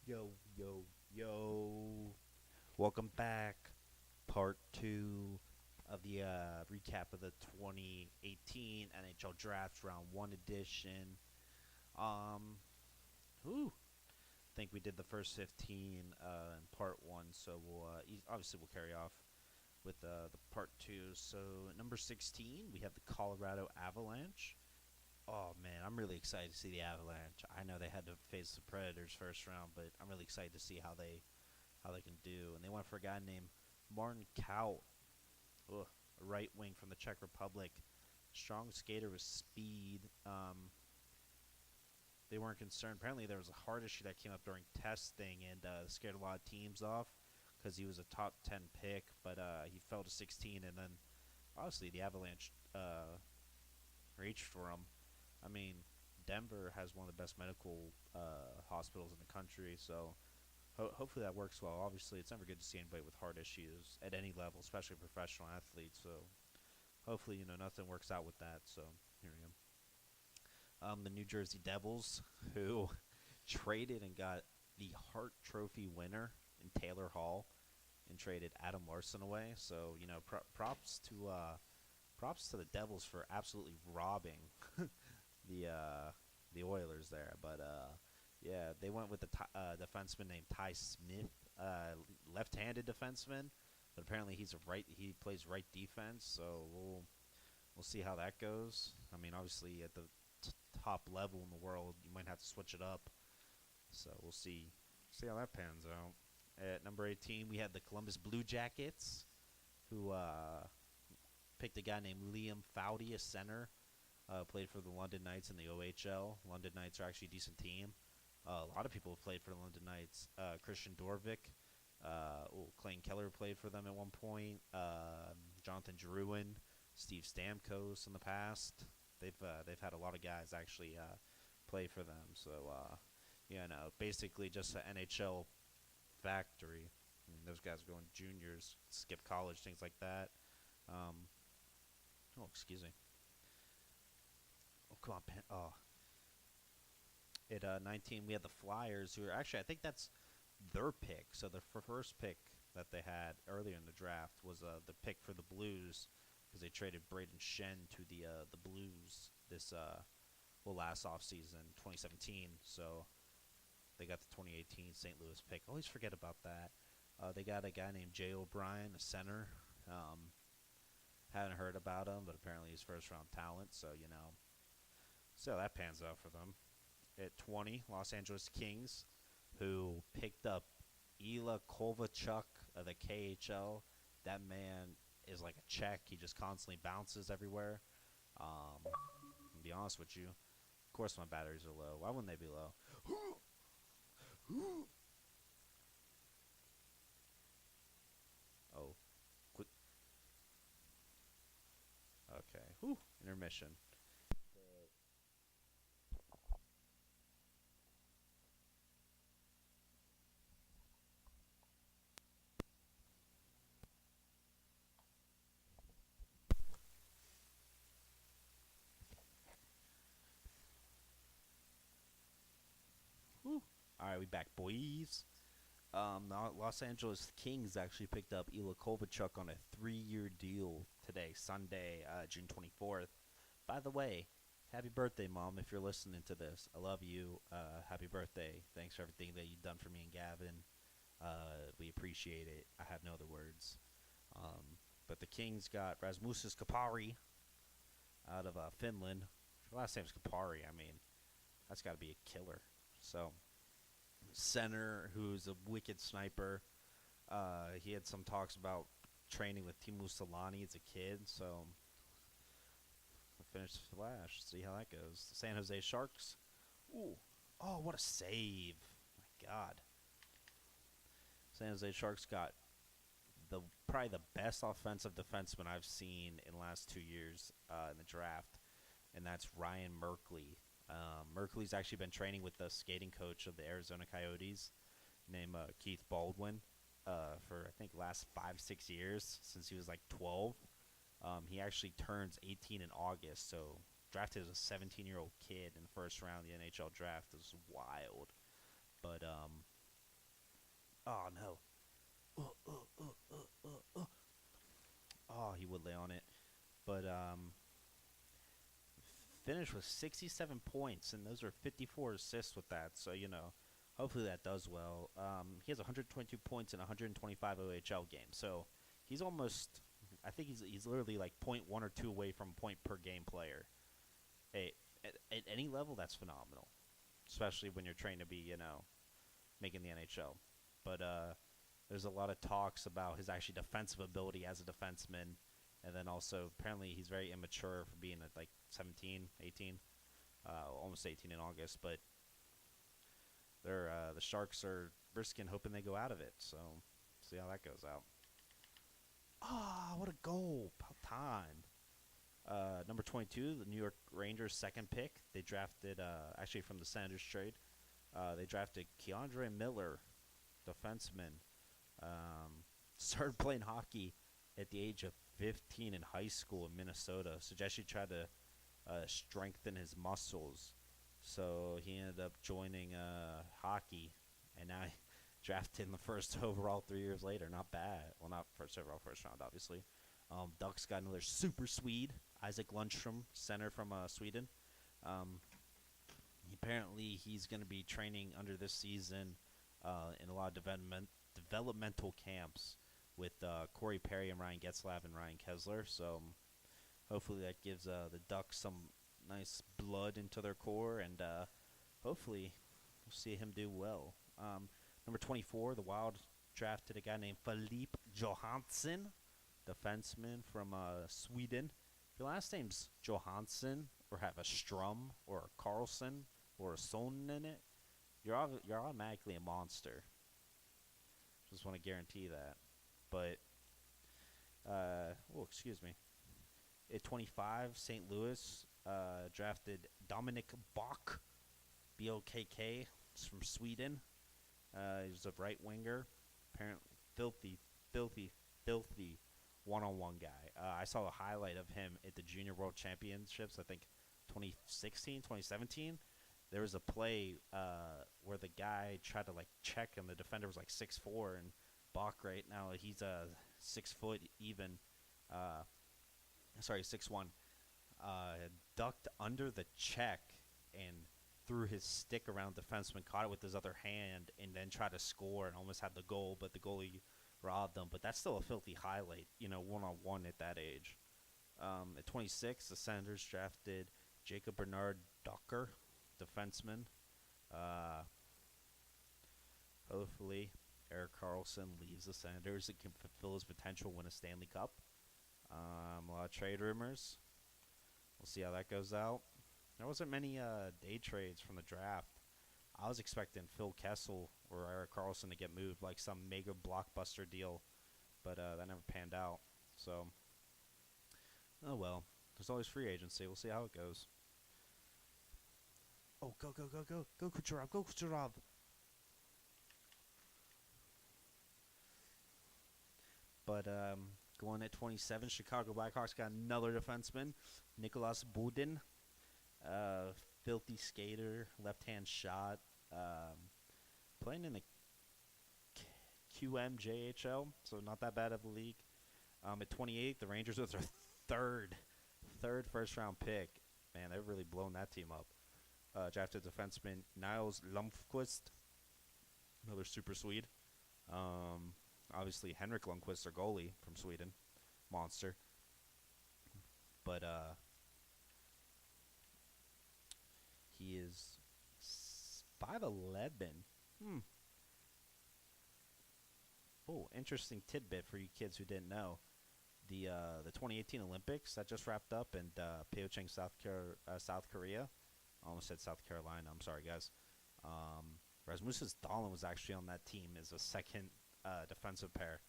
Yo, yo, yo. Welcome back. Part 2 of the recap of the 2018 NHL Draft Round 1 edition. Um, whew. I think we did the first 15 in Part 1, so obviously we'll carry off with the Part 2. So, number 16, we have the Colorado Avalanche. Oh man, I'm really excited to see the Avalanche. I know they had to face the Predators first round, but I'm really excited to see how they can do. And they went for a guy named Martin Kaut, a right wing from the Czech Republic, strong skater with speed. They weren't concerned. Apparently, there was a heart issue that came up during testing and scared a lot of teams off because he was a top 10 pick, but he fell to 16, and then obviously the Avalanche reached for him. I mean, Denver has one of the best medical hospitals in the country, so hopefully that works well. Obviously, it's never good to see anybody with heart issues at any level, especially professional athletes. So hopefully, nothing works out with that. So here we go. The New Jersey Devils, who traded and got the Hart Trophy winner in Taylor Hall, and traded Adam Larson away. So props to the Devils for absolutely robbing the Oilers there. But yeah, they went with the defenseman named Ty Smith, left-handed defenseman, but apparently he plays right defense. So we'll see how that goes. I mean, obviously at the top level in the world, you might have to switch it up. So we'll see how that pans out. At number 18, we had the Columbus Blue Jackets, who picked a guy named Liam Foudy, a center. Played for the London Knights in the OHL. London Knights are actually a decent team. A lot of people have played for the London Knights. Christian Dorvik, Clayton Keller played for them at one point. Jonathan Drouin, Steve Stamkos in the past. They've had a lot of guys actually play for them. So basically just an NHL factory. I mean, those guys are going juniors, skip college, things like that. Excuse me. Oh, come on, Pen. Oh. At 19, we had the Flyers, who are actually, I think that's their pick. So the first pick that they had earlier in the draft was the pick for the Blues, because they traded Braden Shen to the Blues this last offseason, 2017. So they got the 2018 St. Louis pick. Always forget about that. They got a guy named Jay O'Brien, a center. Haven't heard about him, but apparently he's first-round talent. So see how that pans out for them. At 20, Los Angeles Kings, who picked up Ila Kovalchuk of the KHL. That man is like a Czech. He just constantly bounces everywhere. To be honest with you, of course my batteries are low. Why wouldn't they be low? Oh, quit. Okay. Whew. Intermission. Whew. All right, we back, boys. The Los Angeles Kings actually picked up Ila Kovalchuk on a 3-year deal today, Sunday, June 24th. By the way, happy birthday, Mom, if you're listening to this. I love you. Happy birthday. Thanks for everything that you've done for me and Gavin. We appreciate it. I have no other words. But the Kings got Rasmusas Kapari out of Finland. Last name's Kapari. I mean, that's got to be a killer. So, center who's a wicked sniper. He had some talks about training with Timu Solani as a kid, so we'll finish the flash. See how that goes. The San Jose Sharks. Ooh. Oh, what a save. My God. San Jose Sharks got probably the best offensive defenseman I've seen in the last 2 years in the draft, and that's Ryan Merkley. Merkley's actually been training with the skating coach of the Arizona Coyotes named Keith Baldwin for, I think, last 5-6 years, since he was like 12. He actually turns 18 in August, so drafted as a 17-year-old kid in the first round of the NHL draft. It was wild. But Oh no. Uh, uh, uh, Oh, he would lay on it, but finished with 67 points, and those are 54 assists with that. So hopefully that does well. He has 122 points in 125 OHL games, so he's almost. I think he's literally like point 1 or 2 away from point per game player. Hey, at any level, that's phenomenal, especially when you're trying to be making the NHL. But there's a lot of talks about his actually defensive ability as a defenseman, and then also apparently he's very immature for being at like 17, 18, almost 18 in August. But the Sharks are risking hoping they go out of it. So see how that goes out. Ah, what a goal! About time. Number 22, the New York Rangers' second pick. They drafted, actually from the Senators trade, they drafted Keandre Miller, defenseman. Started playing hockey at the age of 15 in high school in Minnesota. So Jesse tried to strengthen his muscles. So he ended up joining hockey, and now he drafted in the first overall 3 years later. Not bad. Well, not first overall, first round, obviously. Ducks got another super Swede, Isaac Lundstrom, center from Sweden. Apparently, he's going to be training under this season in a lot of developmental camps with Corey Perry and Ryan Getzlav and Ryan Kesler. So hopefully that gives the Ducks some nice blood into their core, and hopefully we'll see him do well. Number 24, the Wild drafted a guy named Filip Johansson, defenseman from Sweden. If your last name's Johansson or have a Strum or a Carlson or a Son in it, you're automatically a monster. Just want to guarantee that. But, excuse me. At 25, St. Louis drafted Dominic Bokk, B-O-K-K. He's from Sweden. He's a right winger. Apparently, filthy one-on-one guy. I saw a highlight of him at the Junior World Championships, I think 2016, 2017. There was a play where the guy tried to check him. The defender was 6'4", and Bach right now he's 6 foot even. 6'1". Ducked under the check and threw his stick around defenseman, caught it with his other hand, and then tried to score and almost had the goal, but the goalie robbed them. But that's still a filthy highlight, one-on-one at that age. At 26, the Senators drafted Jacob Bernard Docker, defenseman. Hopefully, Erik Karlsson leaves the Senators and can fulfill his potential, win a Stanley Cup. A lot of trade rumors. We'll see how that goes out. There wasn't many day trades from the draft. I was expecting Phil Kessel or Erik Karlsson to get moved, like some mega blockbuster deal, but that never panned out. So, oh well. There's always free agency. We'll see how it goes. Oh, go, go, go, go. Go, Kucherov. Go, Kucherov. But going at 27, Chicago Blackhawks got another defenseman, Nicholas Budin. Filthy skater, left-hand shot. Playing in the QMJHL, so not that bad of a league. At 28, the Rangers with their third first-round pick. Man, they've really blown that team up. Drafted defenseman Niles Lundqvist, another super Swede. Obviously, Henrik Lundqvist, their goalie from Sweden, monster. But he is 5'11". Oh, interesting tidbit for you kids who didn't know. The 2018 Olympics that just wrapped up in Pyeongchang, South Korea. I almost said South Carolina. I'm sorry, guys. Rasmus Dahlin was actually on that team as a second defensive pair.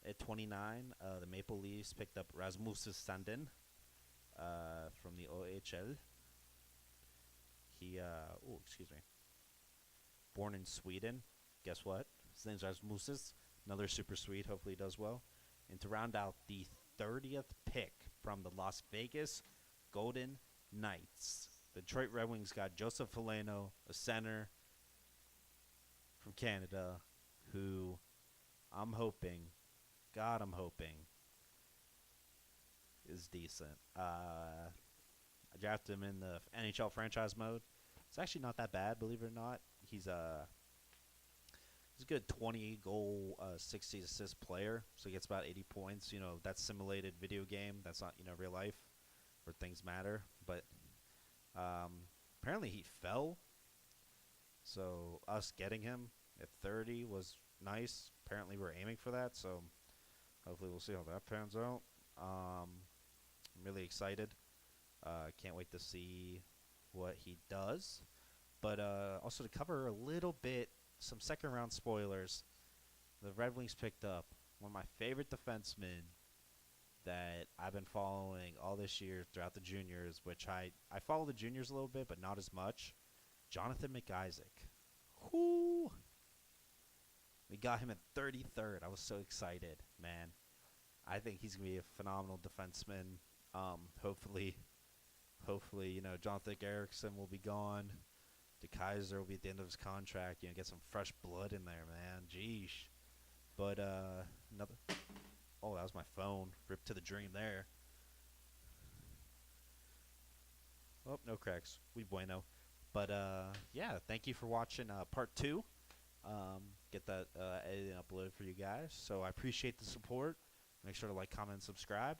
At 29, the Maple Leafs picked up Rasmus Sandin from the OHL. He, born in Sweden. Guess what? His name's Rasmus. Another super Swede. Hopefully he does well. And to round out the 30th pick from the Las Vegas Golden Knights, the Detroit Red Wings got Joseph Foligno, a center. from Canada, who I'm hoping, God, I'm hoping, is decent. I drafted him in the NHL franchise mode. It's actually not that bad, believe it or not. He's a good 28 goal, 60 assist player. So he gets about 80 points. You know, that's simulated video game. That's not, real life where things matter. But apparently he fell. So us getting him at 30 was nice. Apparently we're aiming for that. So hopefully we'll see how that pans out. I'm really excited. Can't wait to see what he does. But also to cover a little bit, some second round spoilers. The Red Wings picked up one of my favorite defensemen that I've been following all this year throughout the juniors, which I follow the juniors a little bit, but not as much. Jonathan McIsaac. Whoo! We got him at 33rd. I was so excited, man. I think he's going to be a phenomenal defenseman. Hopefully, Jonathan Erickson will be gone. DeKaiser will be at the end of his contract. Get some fresh blood in there, man. Jeesh. But another. Oh, that was my phone. Ripped to the dream there. Oh, no cracks. We bueno. But yeah, thank you for watching part 2. Get that editing uploaded for you guys. So I appreciate the support. Make sure to like, comment, and subscribe.